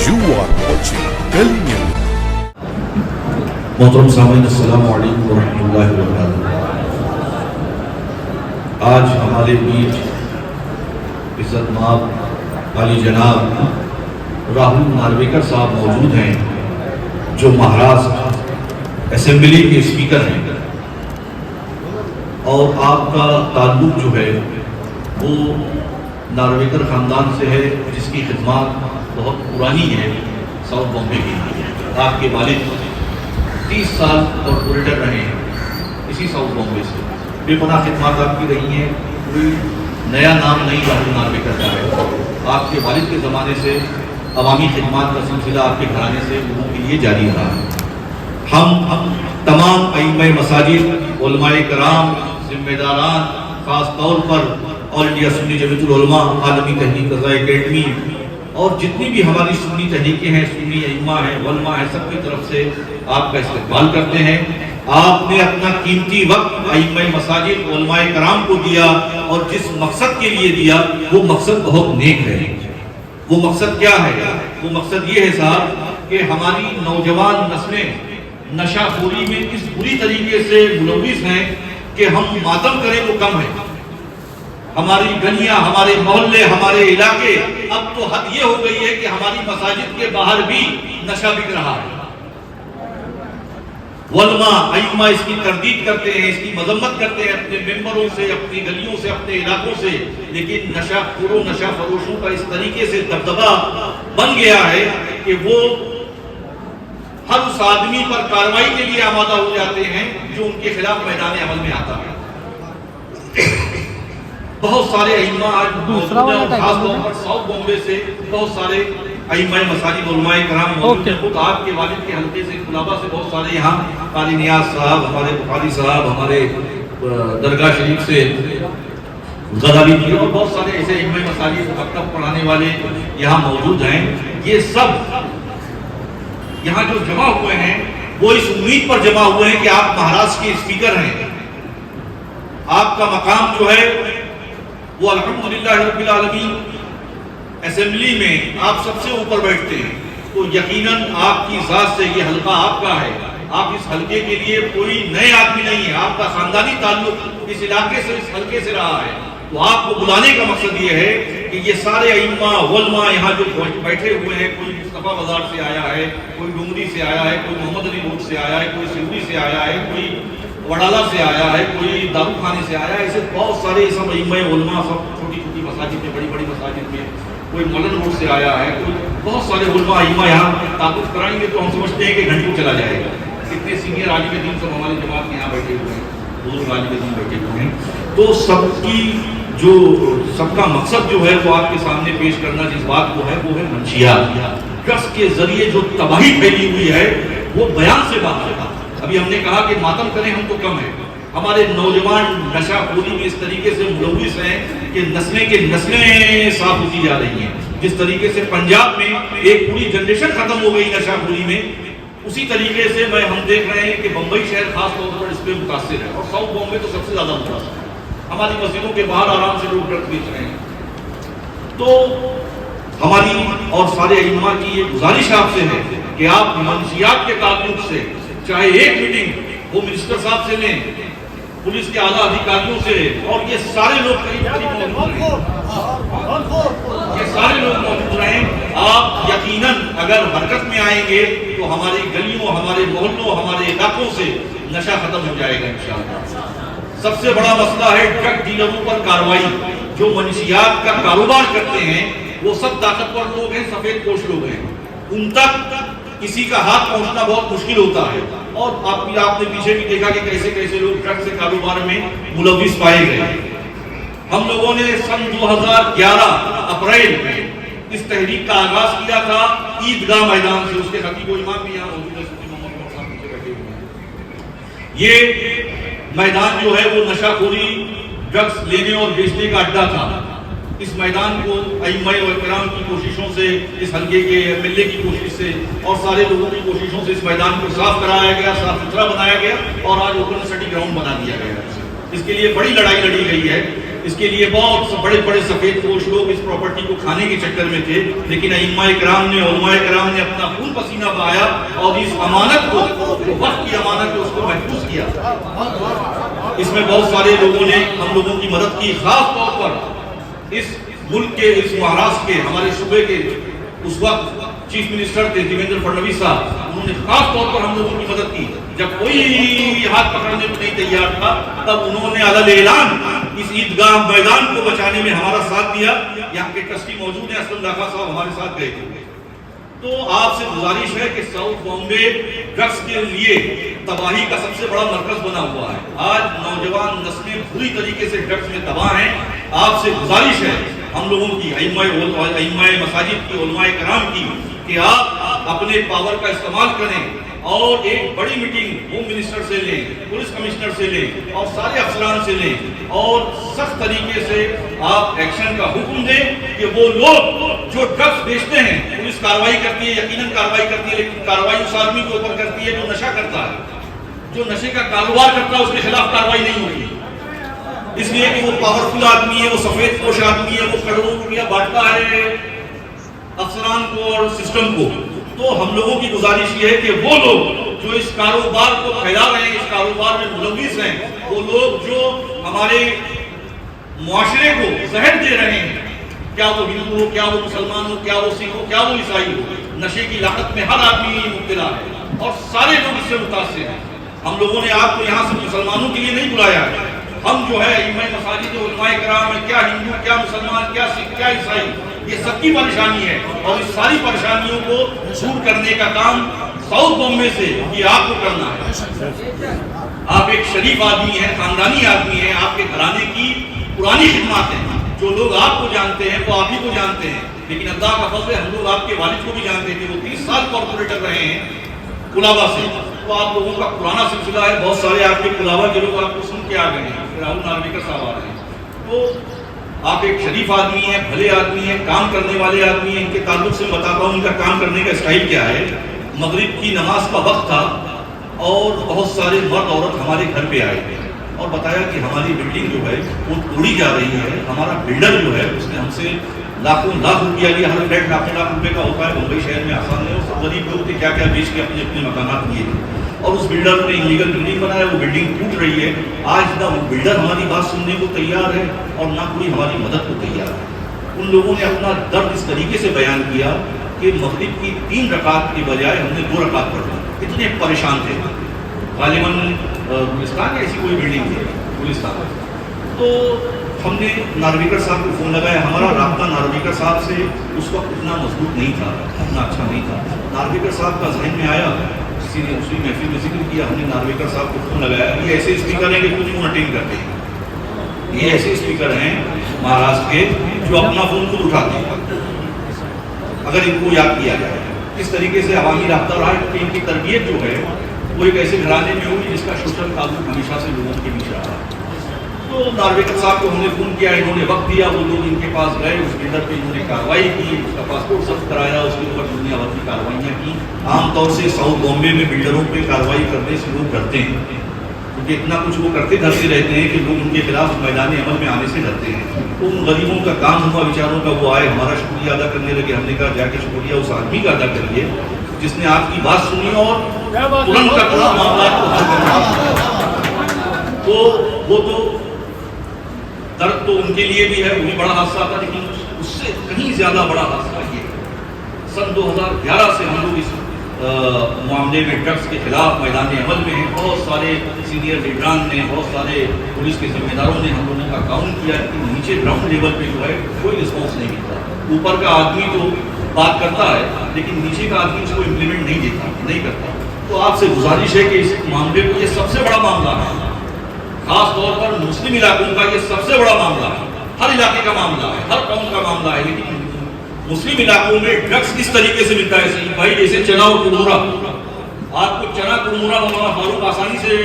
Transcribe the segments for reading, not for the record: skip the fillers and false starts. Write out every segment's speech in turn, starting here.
You are watching Kali News. मोहतरम सामीन अस्सलामु अलैकुम वरहमतुल्लाहि वबरकातुहू। आज हमारे बीच इज़्ज़तमाब अली जनाब राहुल नार्वेकर साहब मौजूद हैं, जो महाराष्ट्र असेंबली के स्पीकर हैं, और आपका ताल्लुक जो है वो नार्वेकर ख़ानदान से है, जिसकी खिदमत बहुत पुरानी है साउथ बॉम्बे की। आपके वालिद 30 साल कॉर्पोरेटर रहे हैं इसी साउथ बॉम्बे से। बेपनाह खिदमत आपकी रही हैं, कोई नया नाम नहीं राहुल नार्वेकर का है। आपके वालिद के ज़माने से अवामी खिदमत का सिलसिला आपके घराने से लोगों के लिए जारी रहा है। हम तमाम अइम्मा मसाजिद, उलमाए कराम, जिम्मेदारान, ख़ास तौर पर ऑल इंडिया सुन्नी जमीयतुल उलमा, आलमी तहरीक रज़ा एकेडमी और जितनी भी हमारी सुन्नी तहरीकें हैं, सुन्नी अइम्मा हैं, उलमा हैं, सबकी तरफ से आपका इस्तकबाल करते हैं। आपने अपना कीमती वक्त अइम्मा मसाजिद, उलमाए कराम को दिया, और जिस मकसद के लिए दिया वो मकसद बहुत नेक है। वो मकसद क्या है? वो मकसद ये है साहब कि हमारी नौजवान नस्लें नशाखोरी में इस बुरी तरीके से मुलविस हैं कि हम मातम करें तो कम है। हमारी गलियां, हमारे मोहल्ले, हमारे इलाके, अब तो हद ये हो गई है कि हमारी मसाजिद के बाहर भी नशा बिक रहा है। उलमा अइम्मा इसकी तरदीद करते हैं, इसकी मजम्मत करते हैं अपने मेंबरों से, अपनी गलियों से, अपने इलाकों से, लेकिन नशाखोरों, नशा फरोशों का इस तरीके से दबदबा बन गया है कि वो हर उस आदमी पर कार्रवाई के लिए आमादा हो जाते हैं जो उनके खिलाफ मैदान अमल में आता है। बहुत सारे अइम्मा आज खासतौर पर साउथ बॉम्बे से बहुत सारे अइम्मा मसाजिद उलमाए कराम मौजूद हैं। खुद आपके वालिद के हल्के से खुलाबा से बहुत सारे यहाँ काली नियाज साहब, हमारे बुखारी साहब, हमारे दरगाह शरीफ से गजाली जी और बहुत सारे ऐसे अइम्मा मसाजिद मकतब पढ़ाने वाले यहाँ मौजूद हैं। ये सब यहाँ जो जमा हुए हैं वो इस उम्मीद पर जमा हुए हैं कि आप महाराष्ट्र के स्पीकर हैं। आपका मकाम जो है वो अल्हम्दुलिल्लाह रब्बिल आलमीन असेंबली में आप सबसे ऊपर बैठते हैं, तो यकीनन आपकी जात से ये हल्का आपका है। आप इस हल्के के लिए कोई नए आदमी नहीं है, आपका खानदानी ताल्लुक इस इलाके से, इस हल्के से रहा है। तो आपको बुलाने का मकसद ये है कि ये सारे अइम्मा उलमा यहाँ जो बैठे हुए हैं, कोई मुस्तफा बाजार से आया है, कोई डुंगरी से आया है, कोई मोहम्मद अली रोड से आया है, कोई सिवरी से आया है, कोई वडाला से आया है, कोई दारू खाने से आया है, ऐसे बहुत सारे सब अइम्मा उलमा, सब छोटी छोटी मसाजिद में, बड़ी बड़ी मसाजिद में, कोई मलन रोड से आया है, कोई बहुत सारे उलमा अइम्मा यहाँ ताकुफ कराएंगे तो हम समझते हैं कि घंटों चला जाएगा। कितने सीनियर आलिम दीन सब हमारी जमात में यहाँ बैठे हुए हैं, बुजुर्ग आलिम दीन बैठे हुए हैं। तो सबका मकसद जो है वो आपके सामने पेश करना जिस बात को है वो है मंशियात। ड्रग्स के जरिए जो तबाही फैली हुई है वो बयान से बाहर है। अभी हमने कहा कि मातम करें हम तो कम है। हमारे नौजवान नशाखोरी में इस तरीके से मुलविस हैं कि नस्लें के नस्लें साफ होती जा रही हैं। जिस तरीके से पंजाब में एक पूरी जनरेशन खत्म हो गई नशाखोरी में, उसी तरीके से हम देख रहे हैं कि बंबई शहर खास तौर पर इस पर मुतासिर है, और साउथ बॉम्बे तो सबसे ज्यादा मुतासिर है। हमारी मस्जिदों के बाहर आराम से लोग ड्रग्स बेच रहे हैं। तो हमारी और सारे अइम्मा की ये गुजारिश आपसे है कि आप मंशियात के ताल्लुक से चाहे एक मीटिंग वो मिनिस्टर साहब से लें, पुलिस के आला अधिकारियों से, और ये सारे लोग मौजूद रहें। आप यकीनन अगर हरकत में आएंगे तो हमारी गलियों, हमारे मोहल्लों, हमारे इलाकों से नशा खत्म हो जाएगा इंशाअल्लाह। सबसे बड़ा मसला है ड्रग डीलरों पर कार्रवाई। जो मंशियात का कारोबार करते हैं वो सब ताकतवर लोग हैं, सफेद पोश लोग हैं, उन तक किसी का हाथ पहुंचना बहुत मुश्किल होता है। और आपने पीछे भी देखा कि कैसे कैसे लोग ड्रग्स के कारोबार में मुलविस पाए गए। हम लोगों ने सन 2011 अप्रैल में इस तहरीक का आगाज किया था ईदगाह मैदान से। उसके खतीब इमाम भी यहाँ मौजूद है, ये मैदान जो है वो नशाखोरी, ड्रग्स लेने और बेचने का अड्डा था। इस मैदान को अइम्मा इकराम की कोशिशों से, इस हल्के के एमएलए की कोशिश से और सारे लोगों की कोशिशों से इस मैदान को साफ कराया गया, साफ सुथरा बनाया गया और आज ओपन स्टडी ग्राउंड बना दिया गया। इसके लिए बड़ी लड़ाई लड़ी गई है। इसके लिए बहुत बड़े बड़े सफेद पोश लोग इस प्रॉपर्टी को खाने के चक्कर में थे, लेकिन अइम्मा इकराम ने, उलमा इकराम ने अपना खून पसीना बहाया और इस अमानत को, वक्त की अमानत को, उसको महफूज किया। इसमें बहुत सारे लोगों ने हम लोगों की मदद की, खास तौर पर इस मुल्क के, इस महाराष्ट्र के, हमारे सूबे के उस वक्त चीफ मिनिस्टर थे देवेंद्र फडणवीस साहब, उन्होंने खास तौर पर हम लोगों की मदद की। जब कोई हाथ पकड़ने को नहीं तैयार था, तब उन्होंने अलग ऐलान इस ईदगाह मैदान को बचाने में हमारा साथ दिया। यहाँ के ट्रस्टी मौजूद हैं, असलम दाखा साहब हमारे साथ गए थे। तो आपसे गुजारिश है कि साउथ बॉम्बे ड्रग्स के लिए तबाही का सबसे बड़ा मरकज बना हुआ है। आज नौजवान नस्लें पूरी तरीके से ड्रग्स में तबाह हैं। आपसे गुजारिश है हम लोगों की, अइम्मा मसाजिद की, उलमा कराम की, कि आप अपने पावर का इस्तेमाल करें और एक बड़ी मीटिंग होम मिनिस्टर से लें, पुलिस कमिश्नर से लें और सारे अफसरान से लें और सख्त तरीके से आप एक्शन का हुक्म दें कि वो लोग जो ड्रग्स बेचते हैं, पुलिस कार्रवाई करती है, यकीनन कार्रवाई करती है, लेकिन कार्रवाई उस आदमी के ऊपर करती है जो नशा करता है, जो नशे का कारोबार करता है, उसके खिलाफ कार्रवाई नहीं होती। इसलिए कि वो पावरफुल आदमी है, वो सफेद पोश आदमी है, वो करोड़ों रुपया बांटता है अफसरान को और सिस्टम को। तो हम लोगों की गुजारिश ये है कि वो लोग जो इस कारोबार को फैला रहे हैं, इस कारोबार में मुलविस हैं, वो लोग जो हमारे मुआशरे को जहर दे रहे हैं, क्या वो हिंदू हो, क्या वो मुसलमान हो, क्या वो सिख हो, क्या वो ईसाई हो, नशे की लाहत में हर आदमी मुब्तला है और सारे लोग इससे मुतासिर हैं। हम लोगों ने आपको यहाँ से मुसलमानों के लिए नहीं बुलाया है। हम जो है इमाम मसाजिद उलमा कराम है, क्या हिंदू, क्या मुसलमान, क्या सिख, क्या ईसाई, ये सबकी परेशानी है और इस सारी परेशानियों को दूर करने का काम साउथ बॉम्बे से ये आपको करना है। आप एक शरीफ आदमी हैं, खानदानी आदमी हैं, आपके घराने की पुरानी खिदमत है। जो लोग आपको जानते हैं वो आप ही को जानते हैं, लेकिन अल्लाह का फज़ल है हम लोग आपके वालिद को भी जानते थे। वो 30 साल कॉर्पोरेटर रहे हैं कुलाबा से, तो आप लोगों का पुराना सिलसिला है। बहुत सारे आपके कुलाबा के लोग आपको सुन के आ गए हैं, राहुल नार्वेकर साहब आ रहे हैं। तो आप एक शरीफ आदमी हैं, भले आदमी हैं, काम करने वाले आदमी हैं। इनके ताल्लुक से बताता हूँ इनका काम करने का स्टाइल क्या है। मगरिब की नमाज का वक्त था और बहुत सारे मर्द औरत हमारे घर पे आए थे और बताया कि हमारी बिल्डिंग जो है वो तोड़ी जा रही है। हमारा बिल्डर जो है उसने हमसे लाखों लाख रुपया लिया, हर फ्लैट लाख रुपए का होता है, मुंबई शहर में आसान है। सब गरीब लोग थे, क्या क्या बेच के अपने अपने मकानात लिए और उस बिल्डर ने इलीगल बिल्डिंग बनाया, वो बिल्डिंग टूट रही है। आज ना वो बिल्डर हमारी बात सुनने को तैयार है और ना कोई हमारी मदद को तैयार है। उन लोगों ने अपना दर्द इस तरीके से बयान किया कि मगरिब की 3 रकात के बजाय हमने 2 रकात पढ़ ली। इतने परेशान थे। गालिबन गुलिस्तान ऐसी कोई बिल्डिंग थी गुलिस्तान। तो हमने नार्वेकर साहब को फ़ोन लगाया। हमारा राब्ता नार्वेकर साहब से उस वक्त इतना मजबूत नहीं था, इतना अच्छा नहीं था। नार्वेकर साहब का जहन में आया, किसी ने उसी महफिल में जिक्र किया, हमने नार्वेकर साहब को फ़ोन लगाया। ये ऐसे स्पीकर हैं कि कुछ फ़ोन अटेंड करते हैं। ये ऐसे स्पीकर हैं महाराष्ट्र के जो अपना फ़ोन खुद उठाते हैं अगर इनको याद किया जाए। इस तरीके से अवामी राब्ता रहा कि इनकी तरबियत जो है वो एक ऐसे घराने में हुई जिसका सोशल ताल्लुक हमेशा से लोगों के बीच रहा। तो नार्वेकर साहब को हमने फ़ोन किया, इन्होंने वक्त दिया, वो लोग इनके पास गए, उस बिल्डर पे इन्होंने कार्रवाई की, उसका पासपोर्ट जब्त कराया, उसके ऊपर दुनिया भर की कार्रवाइयाँ की। आमतौर से साउथ बॉम्बे में बिल्डरों पे कार्रवाई करने से लोग डरते हैं, क्योंकि इतना कुछ वो करते धरते रहते हैं कि लोग उनके खिलाफ मैदान अमल में आने से डरते हैं। तो उन गरीबों का काम हुआ, बेचारों का, वो आए, हमारा शुक्रिया अदा करने लगे। हमने कहा जाके शुक्रिया उस आदमी का अदा करिए जिसने आपकी बात सुनी और तुरंत का तुरंत मामला को हल करना। तो वो तो दर्द तो उनके लिए भी है, वो भी बड़ा हादसा था, लेकिन उससे कहीं ज्यादा बड़ा हादसा ये सन 2011 से हम लोग इस मामले में ड्रग्स के खिलाफ मैदान अमल में हैं। बहुत सारे सीनियर लीडरान ने, बहुत सारे पुलिस के जिम्मेदारों ने हम लोगों का काउंट किया कि नीचे ग्राउंड लेवल पे जो है कोई रिस्पॉन्स नहीं मिलता। ऊपर का आदमी तो बात करता है लेकिन नीचे का आदमी उसको इम्प्लीमेंट नहीं देता, नहीं करता। तो आपसे गुजारिश है कि इस मामले को, ये सबसे बड़ा मामला है, खास तौर पर मुस्लिम इलाकों का ये सबसे बड़ा मामला है। हर इलाके का मामला है, हर कौम का मामला है, लेकिन मुस्लिम इलाकों में ड्रग्स किस तरीके से मिलता है सही भाई, जैसे चना और कुरमुरा। आपको चना कुरमुरा मौलाना फारूक आसानी से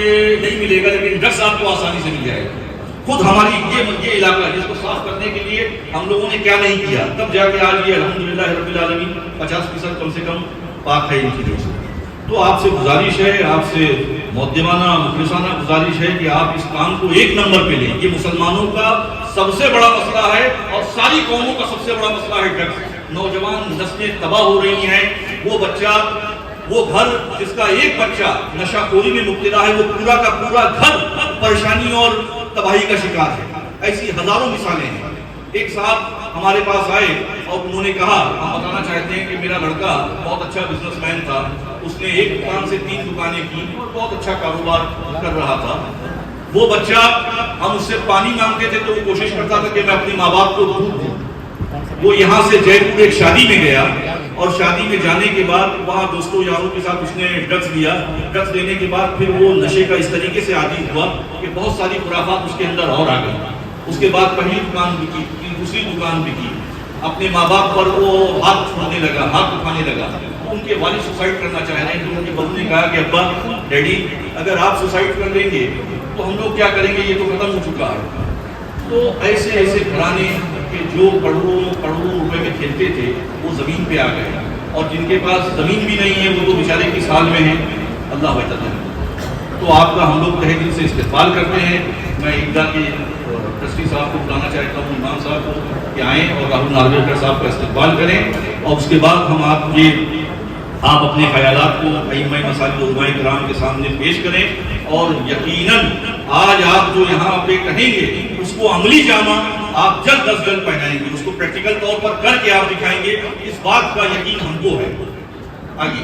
नहीं मिलेगा, लेकिन ड्रग्स आपको आसानी से मिल जाएगा। खुद हमारी ये इलाका जिसको साफ करने के लिए हम लोगों ने क्या नहीं किया, तब जाके आज ये अल्हम्दुलिल्लाह रब्बिल आलमीन 50% कम से कम पाक है इन चीज़ों से। तो आपसे गुजारिश है, आपसे मुक़द्दमाना मुखलिसाना गुजारिश है कि आप इस काम को 1 नंबर पे लें। ये मुसलमानों का सबसे बड़ा मसला है और सारी कौमों का सबसे बड़ा मसला है ड्रग्स। नौजवान नस्लें तबाह हो रही हैं। वो बच्चा, वो घर जिसका एक बच्चा नशाखोरी में मुब्तला है, वो पूरा का पूरा घर परेशानी और तबाही का शिकार है। ऐसी हजारों मिसालें हैं। एक साहब हमारे पास आए और उन्होंने कहा, हम बताना चाहते हैं कि मेरा लड़का बहुत अच्छा बिजनेसमैन था, उसने एक दुकान से 3 दुकानें की और बहुत अच्छा कारोबार कर रहा था। वो बच्चा, हम उससे पानी मांगते थे तो वो कोशिश करता था कि मैं अपने माँ बाप को दूध दूं। वो यहाँ से जयपुर एक शादी में गया और शादी में जाने के बाद वहाँ दोस्तों यारों के साथ उसने ड्रग्स लिया। ड्रग्स लेने के बाद फिर वो नशे का इस तरीके से आदी हुआ कि बहुत सारी खुराफात उसके अंदर और आ गई। उसके बाद पहली दुकान बिकी, दूसरी दुकान बिकी, अपने माँ बाप पर वो हाथ छोड़ने लगा, हाथ उठाने लगा। उनके वालिद सुसाइड करना चाह रहे हैं तो उनके बहू ने कहा कि अब्बा, डैडी, अगर आप सुसाइड कर लेंगे तो हम लोग क्या करेंगे, ये तो खत्म हो चुका है। तो ऐसे ऐसे घराने के जो करोड़ों रुपए में खेलते थे वो जमीन पे आ गए, और जिनके पास जमीन भी नहीं है वो तो बेचारे किस हाल में हैं, अल्लाह बेहतर। तो आपका हम लोग तहे दिल से इस्तेक़बाल करते हैं। मैं ईदगाह के ट्रस्टी साहब को बुलाना चाहता हूँ, इमाम साहब को, कि आएँ और राहुल नार्वेकर साहब का इस्तेक़बाल करें और उसके बाद हम आप अपने ख्यालात को अइम्मा मसाजिद और उलमाए किराम के सामने पेश करें। और यकीनन आज आप जो यहाँ पे कहेंगे उसको अमली जामा आप जल्द अज जल्द पहनाएंगे, उसको प्रैक्टिकल तौर पर करके आप दिखाएंगे, इस बात का यकीन हमको है। आगे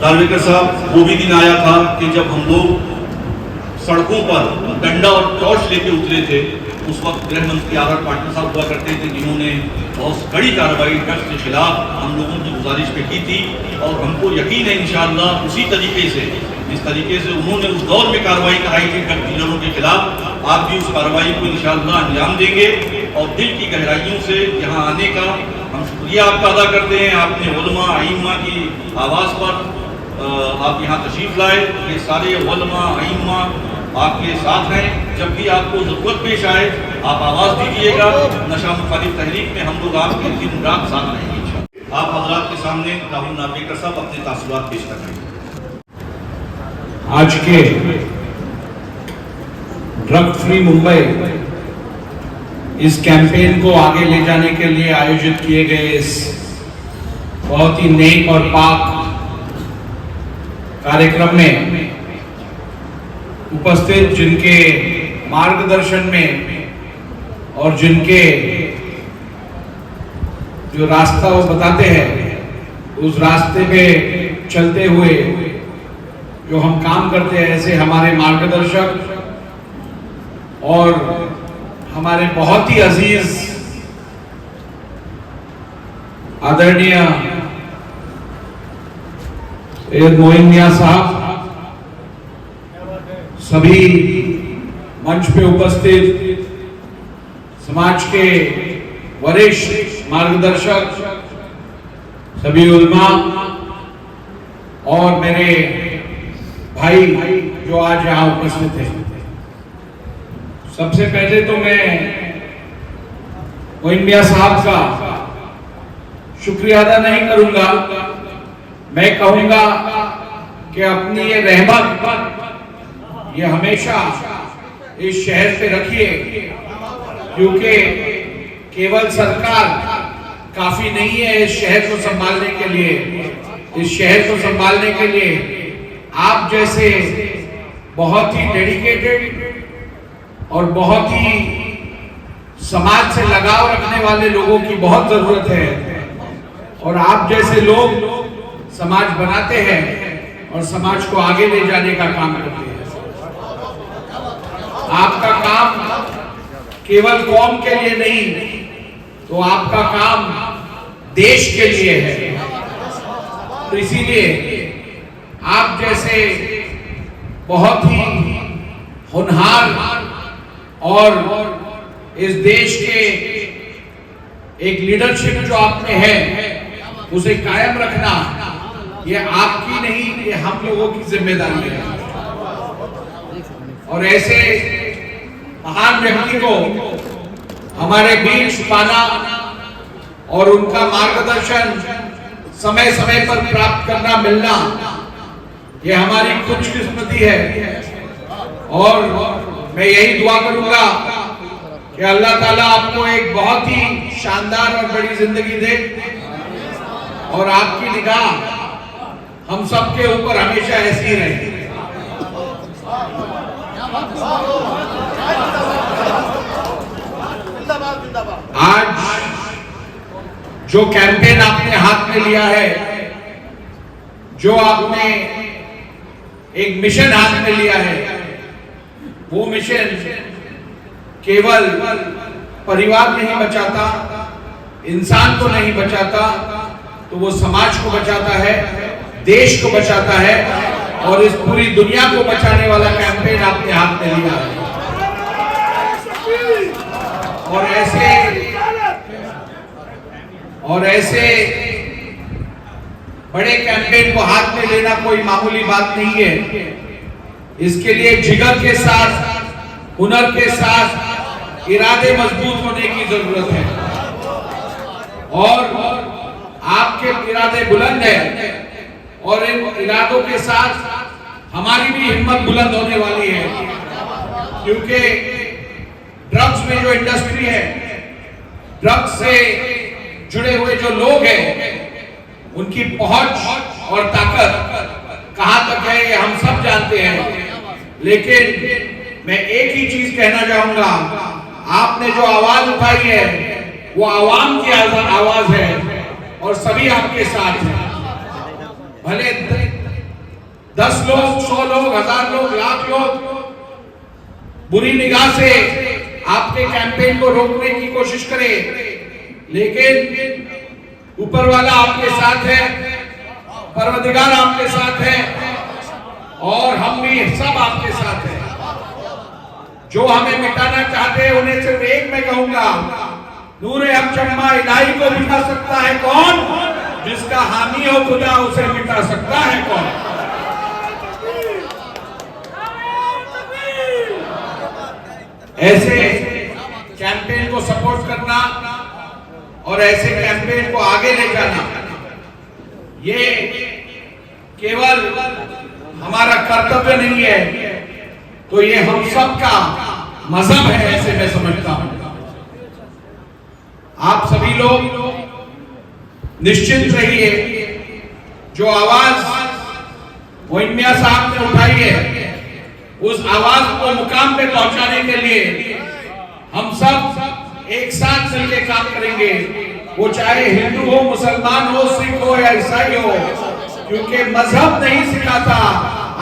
नार्वेकर साहब, वो भी दिन आया था कि जब हम लोग सड़कों पर डंडा और टॉर्च लेके उतरे थे। उस वक्त गृह मंत्री आर पाटिल साहब हुआ करते थे, जिन्होंने बहुत कड़ी कार्रवाई ड्रग्स के खिलाफ हम लोगों की गुजारिश पे की थी। और हमको यकीन है इंशाअल्लाह उसी तरीके से, जिस तरीके से उन्होंने उस दौर में कार्रवाई कराई थी ड्रग डीलरों के खिलाफ, आप भी उस कार्रवाई को इंशाअल्लाह अंजाम देंगे। और दिल की गहराइयों से यहाँ आने का हम शुक्रिया आपका अदा करते हैं। आपने उलमा अइम्मा की आवाज़ पर आप यहाँ तशरीफ़ लाए। ये सारे उलमा अइम्मा आपके साथ हैं। जब भी आपको ज़रूरत पेश आए आप आवाज़ दीजिएगा। नशा मुखालिफ तहरीक में हम लोग आपके दिन रात साथ रहेंगे इंशाअल्लाह। आप हज़रात के सामने राहुल नार्वेकर साहब अपने तासुरात पेश कर रहे हैं। आज के ड्रग फ्री मुंबई इस कैंपेन को आगे ले जाने के लिए आयोजित किए गए इस बहुत ही नेक और पाक कार्यक्रम में उपस्थित, जिनके मार्गदर्शन में और जिनके जो रास्ता वो बताते हैं उस रास्ते पे चलते हुए जो हम काम करते हैं, ऐसे हमारे मार्गदर्शक और हमारे बहुत ही अजीज आदरणीय मोइन मियां साहब, सभी मंच पे उपस्थित समाज के वरिष्ठ मार्गदर्शक, सभी उलमा और मेरे भाई जो आज यहाँ उपस्थित हैं। सबसे पहले तो मैं मोइन मियां साहब का शुक्रिया अदा नहीं करूंगा, मैं कहूंगा कि अपनी ये रहमत ये हमेशा इस शहर पे रखिए, क्योंकि केवल सरकार काफी नहीं है इस शहर को संभालने के लिए। इस शहर को संभालने के लिए आप जैसे बहुत ही डेडिकेटेड और बहुत ही समाज से लगाव रखने वाले लोगों की बहुत जरूरत है। और आप जैसे लोग समाज बनाते हैं और समाज को आगे ले जाने का काम करते हैं। आपका काम केवल कौम के लिए नहीं, तो आपका काम देश के लिए है। तो इसीलिए आप जैसे बहुत ही होनहार और इस देश के एक लीडरशिप जो आप में है उसे कायम रखना, ये आपकी नहीं, ये हम लोगों की जिम्मेदारी है। और ऐसे महान व्यक्ति को हमारे बीच पाना और उनका मार्गदर्शन समय समय पर प्राप्त करना, मिलना, ये हमारी खुशकिस्मती है। और मैं यही दुआ करूंगा कि अल्लाह ताला आपको एक बहुत ही शानदार और बड़ी जिंदगी दे और आपकी निगाह हम सब के ऊपर हमेशा ऐसी रहे। आज जो कैंपेन आपने हाथ में लिया है, जो आपने एक मिशन हाथ में लिया है, वो मिशन केवल परिवार नहीं बचाता, इंसान को नहीं बचाता, तो वो समाज को बचाता है, देश को बचाता है और इस पूरी दुनिया को बचाने वाला कैंपेन आपने हाथ में लिया है। और ऐसे बड़े कैंपेन को हाथ में लेना कोई मामूली बात नहीं है। इसके लिए जिगर के साथ, हुनर के साथ इरादे मजबूत होने की जरूरत है और आपके इरादे बुलंद है और इन इरादों के साथ हमारी भी हिम्मत बुलंद होने वाली है, क्योंकि ड्रग्स में जो इंडस्ट्री है, ड्रग्स से जुड़े हुए जो लोग हैं, उनकी पहुंच और ताकत कहां तक है ये हम सब जानते हैं। लेकिन मैं एक ही चीज कहना चाहूंगा, आपने जो आवाज उठाई है वो आवाम की आवाज है और सभी आपके साथ हैं। भले 10 लोग, 100 लोग, 1000 लोग, लाख लोग बुरी निगाह से आपके कैंपेन को रोकने की कोशिश करें, लेकिन ऊपर वाला आपके साथ है, परवरदिगार आपके साथ है और हम भी सब आपके साथ हैं। जो हमें मिटाना चाहते हैं उन्हें सिर्फ एक मैं कहूंगा, नूरे हक चम्मा इलाही को मिटा सकता है कौन? जिसका हामी हो खुदा उसे मिटा सकता है कौन? ऐसे कैंपेन को सपोर्ट करना और ऐसे कैंपेन को आगे ले जाना, ये केवल हमारा कर्तव्य नहीं है, तो ये हम सब का मजहब है, ऐसे मैं समझता हूं। आप सभी लोग निश्चिंत रहिए, जो आवाज मोइन मियां साहब ने उठाई है, उस आवाज को मुकाम पे पहुंचाने के लिए हम सब एक साथ मिलकर काम करेंगे, वो चाहे हिंदू हो, मुसलमान हो, सिख हो या ईसाई हो, क्योंकि मजहब नहीं सिखाता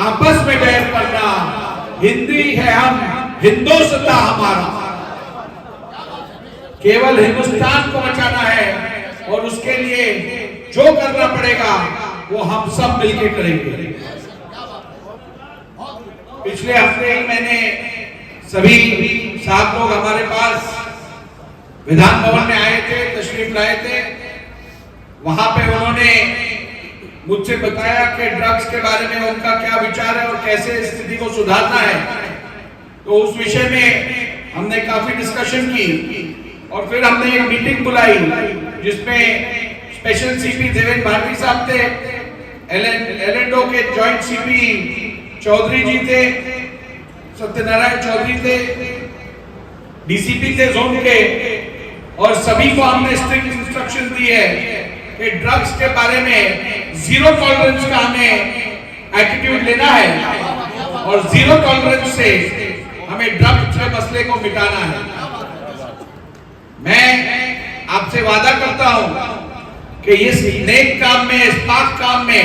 आपस में बैर करना। हिंदी है हम, हिंदुस्तान हमारा, केवल हिंदुस्तान को बचाना है और उसके लिए जो करना पड़ेगा वो हम सब मिलकर करेंगे। पिछले हफ्ते ही मैंने सभी साथ लोग हमारे पास विधान भवन में आए थे, तशरीफ लाए थे। वहां पे उन्होंने मुझसे बताया कि ड्रग्स के बारे में उनका क्या विचार है और कैसे स्थिति को सुधारना है। तो उस विषय में हमने काफी डिस्कशन की और फिर हमने एक मीटिंग बुलाई जिसमें स्पेशल सीपी देवेंद्र भारती साहब थे, एलएनडो के जॉइंट सीपी चौधरी जी थे, सत्यनारायण चौधरी थे, डीसीपी थे जोन के, और सभी को हमने स्ट्रिक्ट इंस्ट्रक्शन दी है कि ड्रग्स के बारे में जीरो टॉलरेंस का हमें एटीट्यूड लेना है और जीरो टॉलरेंस से हमें ड्रग्स के मसले को मिटाना है। मैं आपसे वादा करता हूं कि इस नेक काम में, इस पाक काम में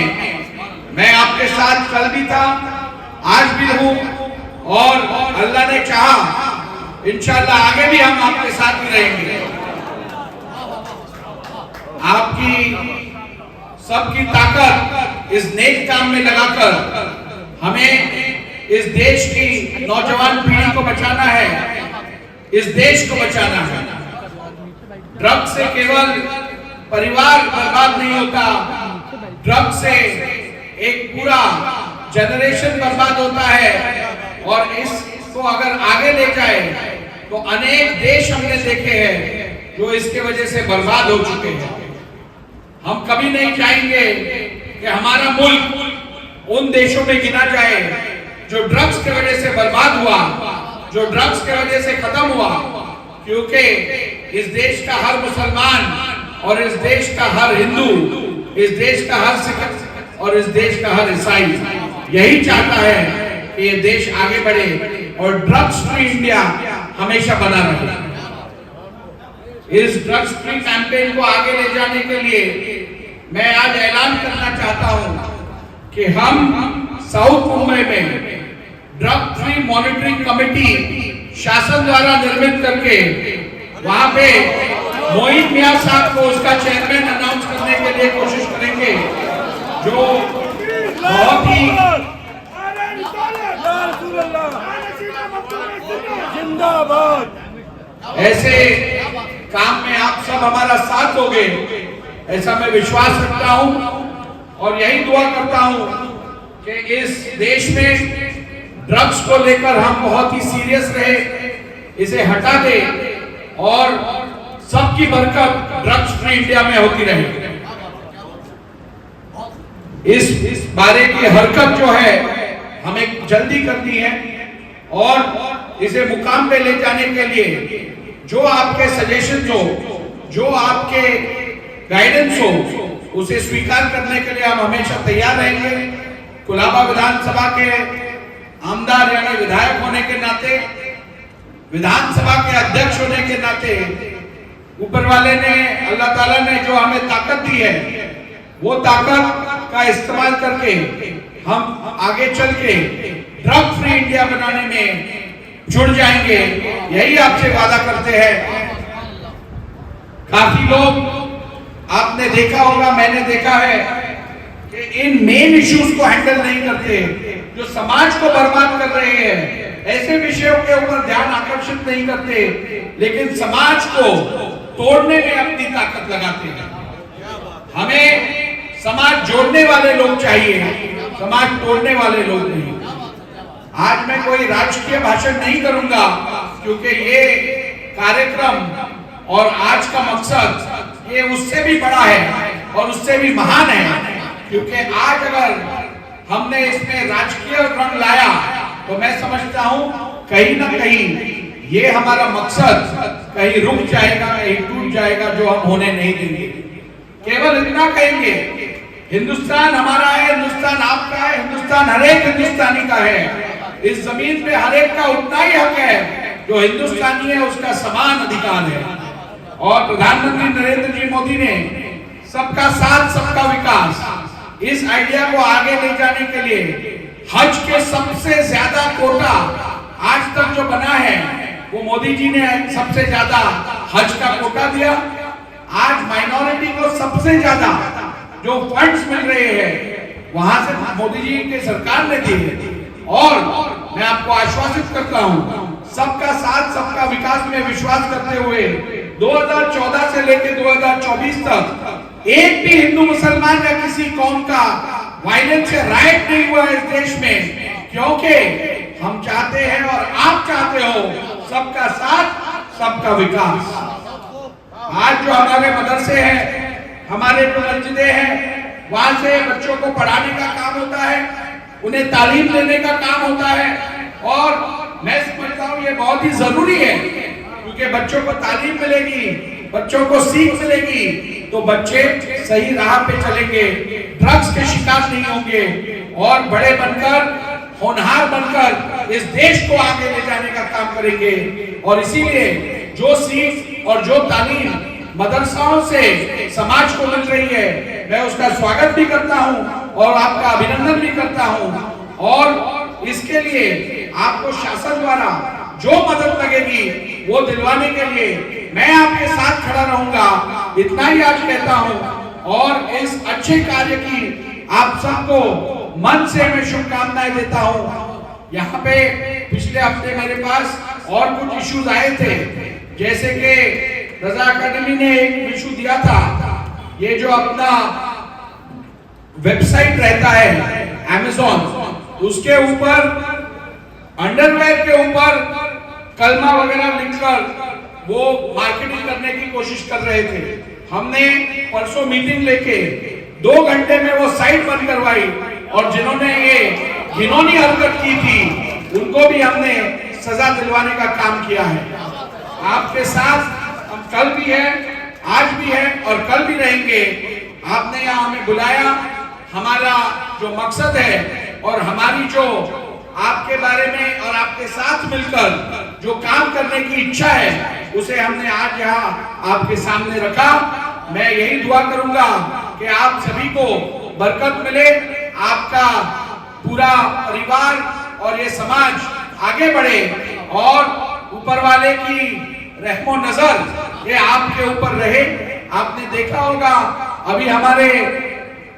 मैं आपके साथ कल भी था, आज भी हूं और अल्लाह ने चाहा इंशाअल्लाह आगे भी हम आपके साथ ही रहेंगे। आपकी सबकी ताकत इस नेक काम में लगाकर हमें इस देश की नौजवान पीढ़ी को बचाना है, इस देश को बचाना है। ड्रग्स से केवल परिवार बर्बाद नहीं होता, ड्रग्स से एक पूरा जनरेशन बर्बाद होता है और इसको अगर आगे ले जाए तो अनेक देश हमने देखे हैं जो इसके वजह से बर्बाद हो चुके हैं। हम कभी नहीं चाहेंगे कि हमारा मुल्क उन देशों में गिना जाए जो ड्रग्स के वजह से बर्बाद हुआ, जो ड्रग्स के वजह से खत्म हुआ, क्योंकि इस देश का हर मुसलमान और इस देश का हर हिंदू, इस देश का हर सिख और इस देश का हर ईसाई यही चाहता है कि ये देश आगे बढ़े और ड्रग्स फ्री इंडिया हमेशा बना रहे। इस ड्रग्स फ्री कैंपेन को आगे ले जाने के लिए मैं आज ऐलान करना चाहता हूं कि हम साउथ मुंबई में ड्रग फ्री मॉनिटरिंग कमेटी शासन द्वारा निर्मित करके वहां पे मोहित मियां साहब को उसका चेयरमैन अनाउंस करने के लिए कोशिश करेंगे, जो बहुत ही जिंदाबाद ऐसे काम में आप सब हमारा साथ दोगे, ऐसा मैं विश्वास रखता हूं और यही दुआ करता हूं कि इस देश में ड्रग्स को लेकर हम बहुत ही सीरियस रहे, इसे हटा दे और सबकी बरकत ड्रग्स फ्री इंडिया में होती रहे। इस बारे की हरकत जो है हमें जल्दी करनी है और इसे मुकाम पे ले जाने के लिए जो आपके सजेशन हो, जो आपके गाइडेंस हो, उसे स्वीकार करने के लिए हम हमेशा तैयार रहेंगे। कुलाबा विधानसभा के आमदार यानी विधायक होने के नाते, विधानसभा के अध्यक्ष होने के नाते ऊपर वाले ने, अल्लाह ताला ने जो हमें ताकत दी है, वो ताकत का इस्तेमाल करके हम आगे चल के ड्रग फ्री इंडिया बनाने में जुड़ जाएंगे, यही आपसे वादा करते हैं। काफी लोग आपने देखा होगा, मैंने देखा है कि इन मेन इश्यूज को हैंडल नहीं करते, जो समाज को बर्बाद कर रहे हैं, ऐसे विषयों के ऊपर ध्यान आकर्षित नहीं करते, लेकिन समाज को तोड़ने में अपनी ताकत लगाते हैं। हमें समाज जोड़ने वाले लोग चाहिए, समाज तोड़ने वाले लोग नहीं। आज मैं कोई राजकीय भाषण नहीं करूंगा, क्योंकि ये कार्यक्रम और आज का मकसद ये उससे भी बड़ा है और उससे भी महान है, क्योंकि आज अगर हमने इसमें राजकीय रंग लाया तो मैं समझता हूं कहीं ना कहीं ये हमारा मकसद कहीं रुक जाएगा, कहीं टूट जाएगा, जो हम होने नहीं देंगे। केवल इतना कहेंगे, हिंदुस्तान हमारा है, हिंदुस्तान आपका है, हिंदुस्तान हर एक हिंदुस्तानी का है। इस जमीन पे हर एक का उतना ही हक है, जो हिंदुस्तानी है उसका समान अधिकार है। और प्रधानमंत्री नरेंद्र जी मोदी ने सबका साथ सबका विकास, इस आइडिया को आगे ले जाने के लिए हज के सबसे ज्यादा कोटा आज तक जो बना है, वो मोदी जी ने सबसे ज्यादा हज का कोटा दिया। आज माइनॉरिटी को सबसे ज्यादा जो फंड्स मिल रहे हैं वहां से मोदी जी की सरकार ने दिए। और मैं आपको आश्वासित करता हूं, सबका साथ सबका विकास में विश्वास करते हुए 2014 से लेकर 2024 तक एक भी हिंदू मुसलमान या किसी कौम का वायलेंस से राइट नहीं हुआ इस देश में, क्योंकि हम चाहते हैं और आप चाहते हो सबका साथ सबका विकास। आज जो हमारे मदरसे हैं, हमारे जो मस्जिदें हैं, वहां से बच्चों को पढ़ाने का काम होता है, उन्हें तालीम देने का काम होता है। और मैं समझता हूँ ये बहुत ही जरूरी है, क्योंकि बच्चों को तालीम मिलेगी, बच्चों को सीख मिलेगी, तो बच्चे सही राह पे चलेंगे, ड्रग्स के शिकार नहीं होंगे और बड़े बनकर, होनहार बनकर इस देश को आगे ले जाने का काम करेंगे। और इसीलिए जो सीख और जो तालीम मदरसाओं से समाज को मिल रही है, मैं उसका स्वागत भी करता हूं और आपका अभिनंदन भी करता हूं। और इसके लिए आपको शासन द्वारा जो मदद लगेगी वो दिलवाने के लिए मैं आपके साथ खड़ा रहूंगा, इतना ही आज कहता हूं। और इस अच्छे कार्य की आप सबको मन से मैं शुभकामनाएं देता हूं। यहाँ पे पिछले हफ्ते मेरे पास और कुछ इश्यूज आए थे, जैसे कि रजा अकेडमी ने एक इशू दिया था, ये जो अपना वेबसाइट रहता है Amazon, उसके ऊपर अंडरवेयर के ऊपर कलमा वगैरह लिखकर वो मार्केटिंग करने की कोशिश कर रहे थे। हमने परसों मीटिंग लेके 2 घंटे में वो साइट बंद करवाई और जिन्होंने ये घिनौनी हरकत की थी उनको भी हमने सजा दिलवाने का काम किया है। आपके साथ हम कल भी है, आज भी है और कल भी रहेंगे। आपने यहाँ हमें बुलाया, हमारा जो मकसद है और हमारी जो आपके बारे में और आपके साथ मिलकर जो काम करने की इच्छा है, उसे हमने आज यहाँ आपके सामने रखा। मैं यही दुआ करूंगा कि आप सभी को बरकत मिले, आपका पूरा परिवार और ये समाज आगे बढ़े और ऊपर वाले की रहमो नजर ये आपके ऊपर रहे। आपने देखा होगा अभी हमारे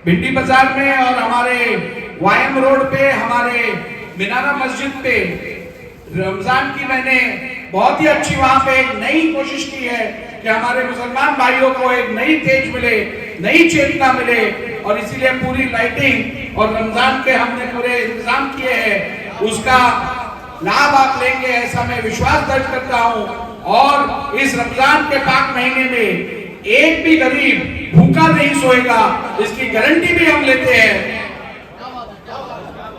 भिंडी बाजार में और हमारे वायम रोड पे, हमारे मीनारा मस्जिद पे रमजान की मैंने बहुत ही अच्छी वहां पे एक नई कोशिश की है कि हमारे मुसलमान भाइयों को एक नई तेज मिले, नई चेतना मिले, और इसीलिए पूरी लाइटिंग और रमजान के हमने पूरे इंतजाम किए हैं। उसका लाभ आप लेंगे ऐसा मैं विश्वास दर्ज करता हूं। और इस रमजान के पाक महीने में एक भी गरीब भूखा नहीं सोएगा, इसकी गारंटी भी हम लेते हैं।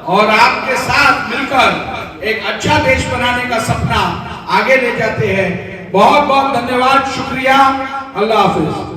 और आपके साथ मिलकर एक अच्छा देश बनाने का सपना आगे ले जाते हैं। बहुत बहुत धन्यवाद, शुक्रिया, अल्लाह हाफिज।